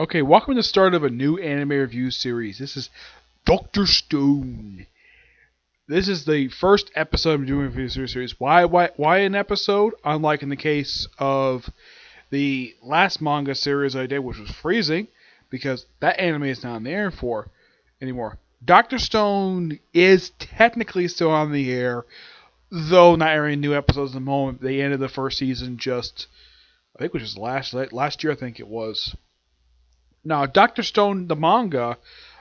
Okay, welcome to the start of a new anime review series. This is Doctor Stone. This is the first episode I'm doing for this series. Why an episode? Unlike in the case of the last manga series I did, which was Freezing, because that anime is not on the air for anymore. Doctor Stone is technically still on the air, though not airing new episodes at the moment. They ended the first season I think it was just last year. I think it was. Now, Doctor Stone, the manga,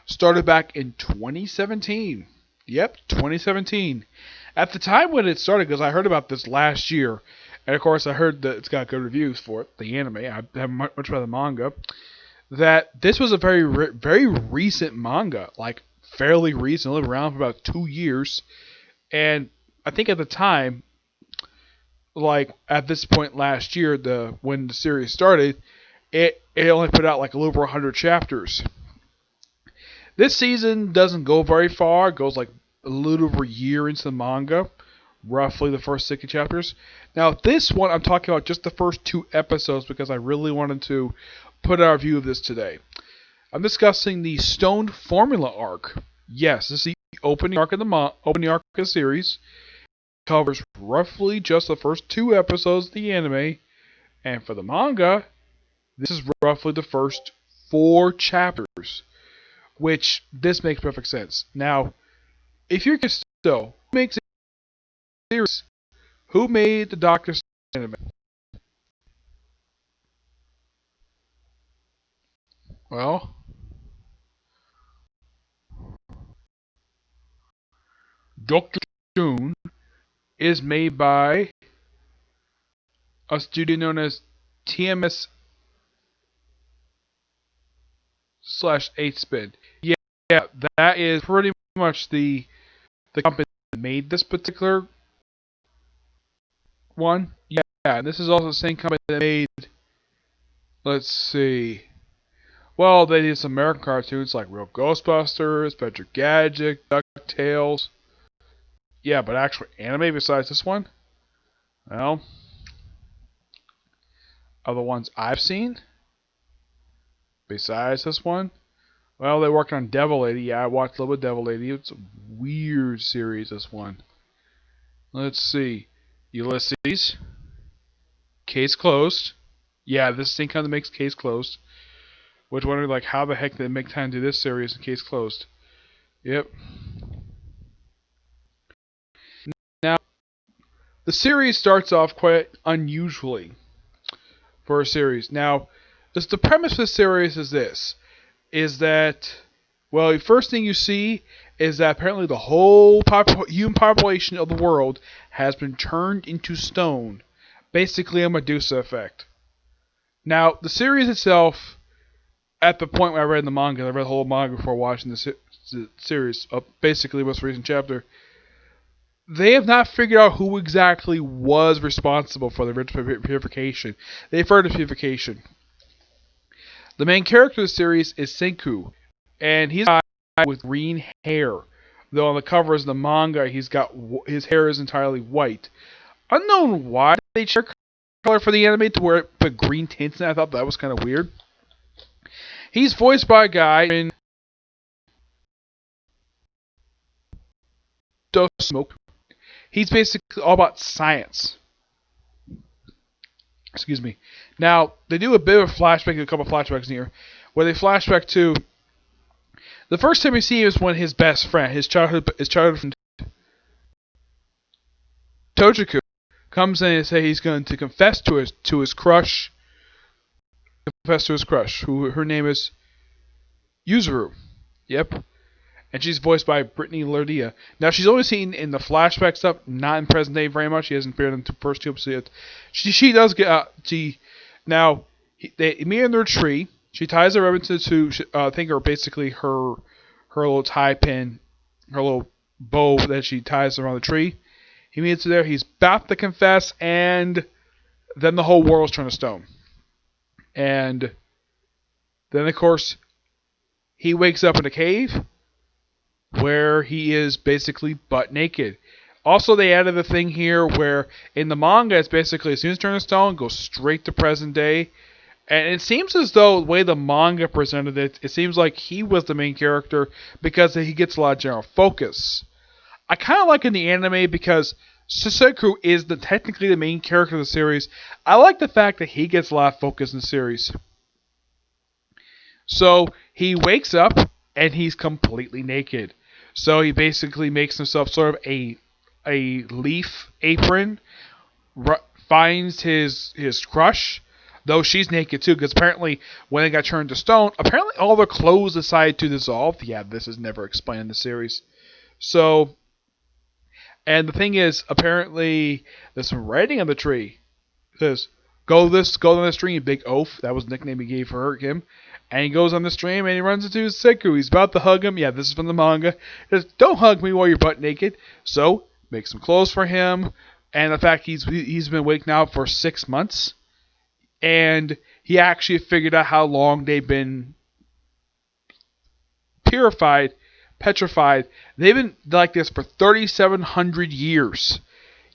started back in 2017. Yep, 2017. At the time when it started, because I heard about this last year, and of course I heard that it's got good reviews for it, the anime. I have much rather the manga. That this was a very recent manga, like fairly recent, only around for about 2 years. And I think at the time, like at this point last year, when the series started, it only put out like a little over 100 chapters. This season doesn't go very far. It goes like a little over a year into the manga, roughly the first 60 chapters. Now, this one, I'm talking about just the first 2 episodes because I really wanted to put out a review of this today. I'm discussing the Stone Formula arc. Yes, this is the opening arc of the series. It covers roughly just the first 2 episodes of the anime, and for the manga, this is roughly the first 4 chapters, which this makes perfect sense. Now, if you're curious, who makes it series? Who made the Doctor Stone anime? Well, Doctor Stone is made by a studio known as TMS slash 8-Spin. Yeah, that is pretty much the company that made this particular one. Yeah, and this is also the same company that made, let's see, well, they did some American cartoons like Real Ghostbusters, Inspector Gadget, DuckTales. Yeah, but actually anime besides this one? Well, other ones I've seen besides this one? Well, they worked on Devil Lady. Yeah, I watched a little bit of Devil Lady. It's a weird series, this one. Let's see. Ulysses. Case Closed. Yeah, this thing kind of makes Case Closed. Which wondering, like, how the heck did they make time to do this series in Case Closed? Yep. Now, the series starts off quite unusually for a series. Now, the premise of the series is this. Is that, well, the first thing you see is that apparently the whole human population of the world has been turned into stone. Basically a Medusa effect. Now, the series itself, at the point where I read the manga, I read the whole manga before watching the series, basically most recent chapter, they have not figured out who exactly was responsible for the purification. They've heard of purification. The main character of the series is Senku, and he's a guy with green hair. Though on the covers of the manga, his hair is entirely white. Unknown why they changed color for the anime to where it put green tints in it. I thought that was kind of weird. He's voiced by a guy in Smoke. He's basically all about science. Excuse me. Now, they do a bit of a flashback, a couple of flashbacks in here, where they flashback to the first time we see him is when his best friend, his childhood friend, Tojiku, comes in and says he's going to confess to his crush. Confess to his crush, who her name is Yuzuru. Yep. And she's voiced by Brittany Lurdia. Now, she's only seen in the flashback stuff, not in present day very much. She hasn't appeared in the first 2 episodes. She does get they meet in their tree. She ties a ribbon to I think, or basically her little tie pin, her little bow that she ties around the tree. He meets her there. He's about to confess, and then the whole world's turned to stone. And then, of course, he wakes up in a cave where he is basically butt naked. Also, they added a thing here where in the manga, it's basically as soon as it turns to stone, goes straight to present day, And it seems as though the way the manga presented it, it seems like he was the main character because he gets a lot of general focus. I kind of like in the anime because Suseku is technically the main character of the series. I like the fact that he gets a lot of focus in the series. So he wakes up and he's completely naked. So he basically makes himself sort of a leaf apron, finds his crush, though she's naked too, because apparently when they got turned to stone, apparently all their clothes decided to dissolve. Yeah, this is never explained in the series. So, and the thing is, apparently there's some writing on the tree. It says, go on the stream, big oaf. That was the nickname he gave him. And he goes on the stream and he runs into Seku. He's about to hug him. Yeah, this is from the manga. He says, don't hug me while you're butt naked. So, make some clothes for him. And the fact he's been awake now for 6 months. And he actually figured out how long they've been petrified. They've been like this for 3,700 years.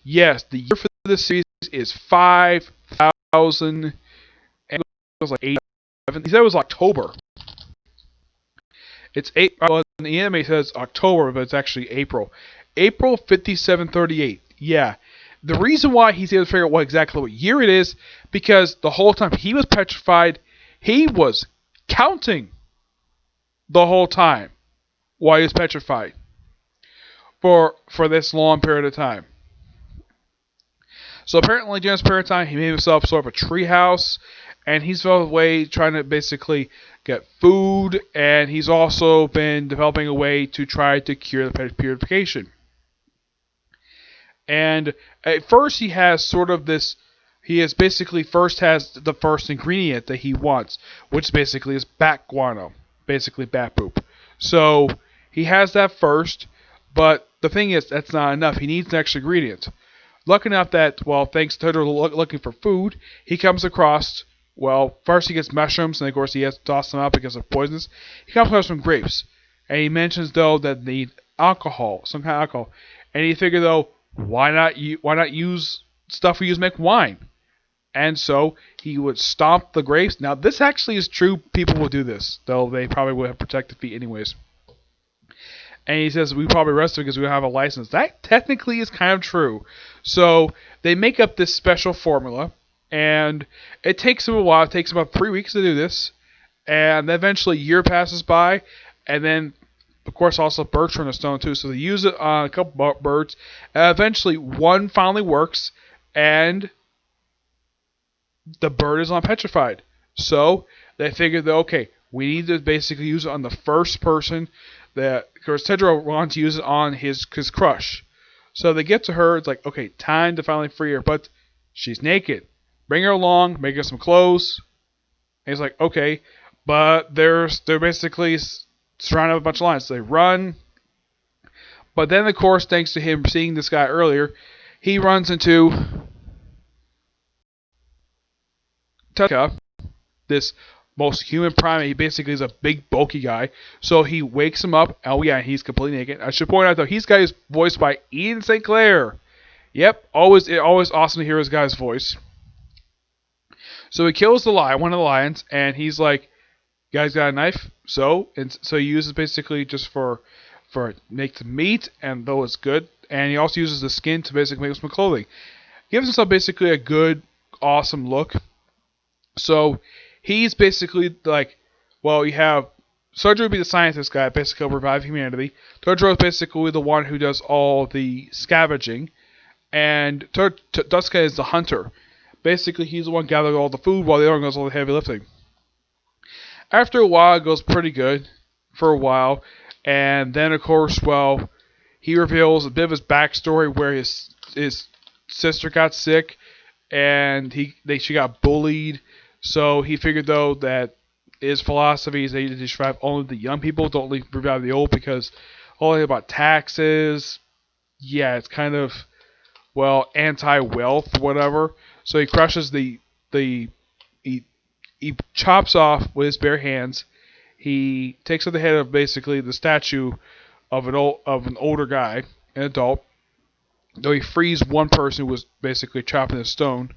Yes, the year for this series is 5,000. And it was like 8. He said it was October. It's 8. Well, the anime says October, but it's actually April. April 5738. Yeah. The reason why he's able to figure out exactly what year it is, because the whole time he was petrified, he was counting the whole time while he was petrified for this long period of time. So apparently during this period of time, he made himself sort of a treehouse, and he's on the way trying to basically get food, and he's also been developing a way to try to cure the purification. And at first he has sort of this, he has basically first has the first ingredient that he wants, which basically is bat guano, basically bat poop. So he has that first, but the thing is, that's not enough. He needs an extra ingredient. Lucky enough that, well, thanks to Totoro looking for food, he comes across, well, first he gets mushrooms, and of course he has to toss them out because they're poisonous. He comes across some grapes, and he mentions, though, that they need alcohol, some kind of alcohol. And he figured, though, why not use stuff we use to make wine? And so he would stomp the grapes. Now, this actually is true. People will do this, though they probably would have protective feet anyways. And he says, we probably arrested because we don't have a license. That technically is kind of true. So they make up this special formula, and it takes them a while. It takes about 3 weeks to do this. And then eventually a year passes by, and then of course, also birds turn to stone too, so they use it on a couple birds. Eventually, one finally works, and the bird is unpetrified. So they figured that, okay, we need to basically use it on the first person. That, of course, Tedro wants to use it on his crush. So they get to her. It's like, okay, time to finally free her, but she's naked. Bring her along, make her some clothes. And he's like, okay, but they're basically surrounded with a bunch of lions. So they run. But then, of course, thanks to him seeing this guy earlier, he runs into Taka, this most human primate. He basically is a big, bulky guy. So he wakes him up. Oh, yeah, he's completely naked. I should point out, though, he's guy is voiced by Ian St. Clair. Yep, always awesome to hear his guy's voice. So he kills the lion, one of the lions, and he's like, guy's got a knife, so he uses basically just for make the meat, and though it's good, and he also uses the skin to basically make some clothing. Gives himself basically a good, awesome look. So he's basically like, well, you have Sojo would be the scientist guy, basically revive humanity. Totoro is basically the one who does all the scavenging, and Duska is the hunter. Basically, he's the one gathering all the food while the other one does all the heavy lifting. After a while, it goes pretty good for a while. And then, of course, well, he reveals a bit of his backstory where his sister got sick and she got bullied. So he figured, though, that his philosophy is that he should revive only the young people, don't revive the old, because only about taxes, yeah, it's kind of, well, anti-wealth, whatever. So he crushes he chops off with his bare hands. He takes off the head of basically the statue of an older guy, an adult. Though he frees one person who was basically chopping the stone,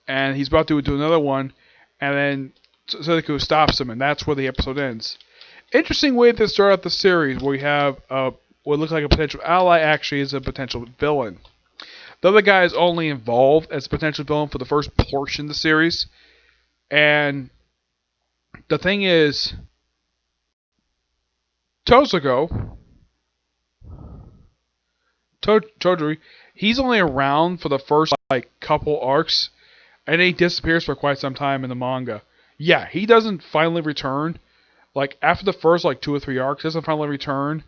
and he's about to do another one, and then Suzaku stops him, and that's where the episode ends. Interesting way to start out the series, where we have what looks like a potential ally actually is a potential villain. The other guy is only involved as a potential villain for the first portion of the series, and the thing is, Tozuko, Todori, he's only around for the first couple arcs, and he disappears for quite some time in the manga. Yeah, he doesn't finally return. After the first 2 or 3 arcs, doesn't finally return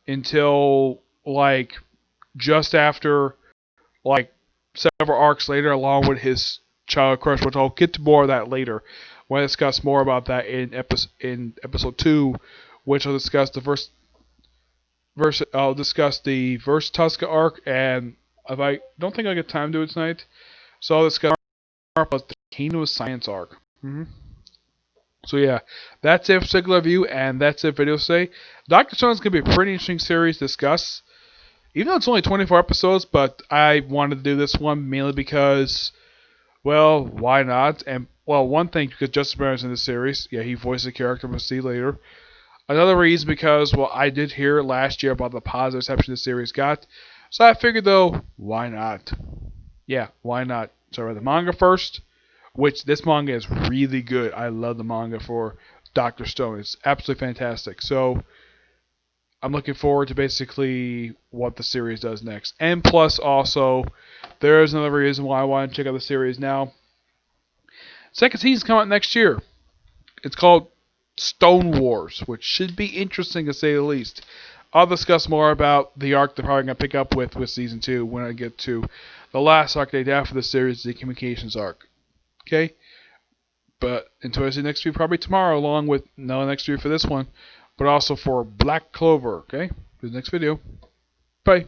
until just after several arcs later, along with his child crush, which I'll get to more of that later when I discuss more about that in episode 2, which I'll discuss I'll discuss the Verse Tuska arc, and if I don't think I get time to do it tonight, so I'll discuss the Kingdom of Science arc. So yeah, that's it for Singular View, and that's it for video today. Dr. Stone's going to be a pretty interesting series to discuss, even though it's only 24 episodes, but I wanted to do this one mainly because, well, why not? And, well, one thing, because Justin Barron's in this series. Yeah, he voiced the character, we'll see later. Another reason because, well, I did hear last year about the positive reception the series got. So I figured, though, why not? Yeah, why not? So I read the manga first, which this manga is really good. I love the manga for Dr. Stone. It's absolutely fantastic. So I'm looking forward to basically what the series does next. And plus, also, there is another reason why I want to check out the series now. Second season's coming out next year. It's called Stone Wars, which should be interesting to say the least. I'll discuss more about the arc they're probably going to pick up with Season 2 when I get to the last arc they have for the series, the Communications arc. Okay? But until I see next video, probably tomorrow, along with no next video for this one, but also for Black Clover. Okay? For the next video. Bye.